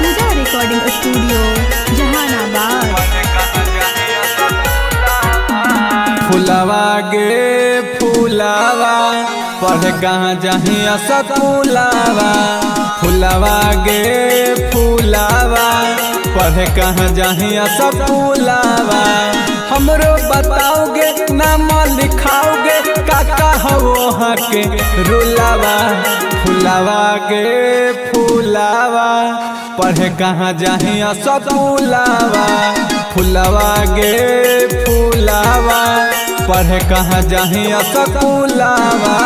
पूजा recording studio Jehanabad. फुलावा गे फुलावा पढ़ कहाँ जहिया सकुलावा। फुलावा गे फुलावा पढ़ कहाँ जहिया सकुलावा। हमरो बताओगे नाम लिखाओगे काका हो वहाँ के रुलावा। फुलावा गे फुलावा पढ़ कहाँ जहिया सकुलावा। फुलावा गे फुलावा पढ़ कहाँ जहिया सकुलावा।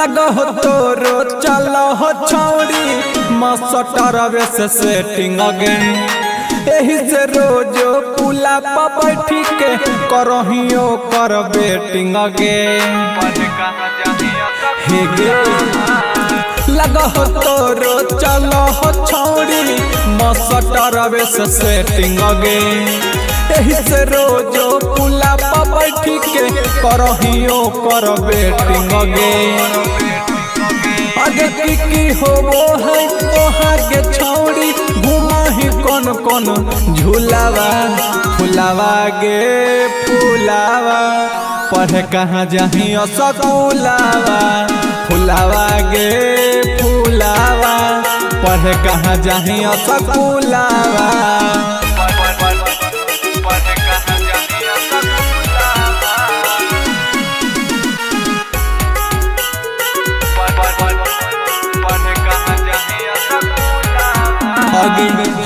लगो हो तोरो चलो हो छौड़ी मास्टर से सेटिंग अगेन। एही से रोजो पुला पर बैठी के करहियो कर बेटिंग अगेन। हे गे लगो हो तोरो चलो हो छौड़ी मास्टर से सेटिंग अगेन। एही से रोजो पुला पर बैठी के करहियो कर बेटिंग अगेन। आगे की होबो है ओहा के छौड़ी घुमा ही कौन कौन झूलावा। फुलावा गे फुलावा पढ़ कहाँ जहिया सकुलावा। फुलावा गे फुलावा पढ़ कहाँ जहिया सकुलावा।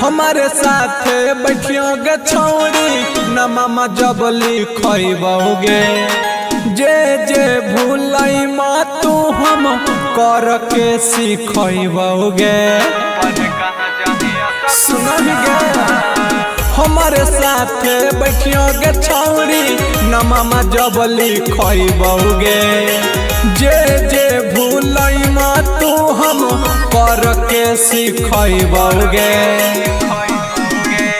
हमारे साथ बैठियोगे छौड़ी न मामा जब लिखोगे। जे जे भूलई माँ तू हम कर के सीखोगे। सुनोगे हमारे साथ बैठियोगे छौड़ी न मामा जब लिखोगे। जे जे भूलई माँ तू हम कर के सीखोगे।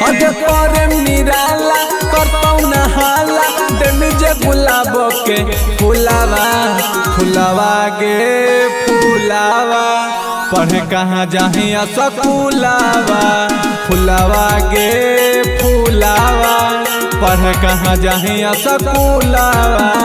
अज कर निराला करतौ नहाला देम जे गुलाब के फुलावा। फुलावा गे फुलावा पढ़ कहाँ जहिया सकुलावा। फुलावा गे फुलावा पढ़ कहाँ जहिया सकुलावा।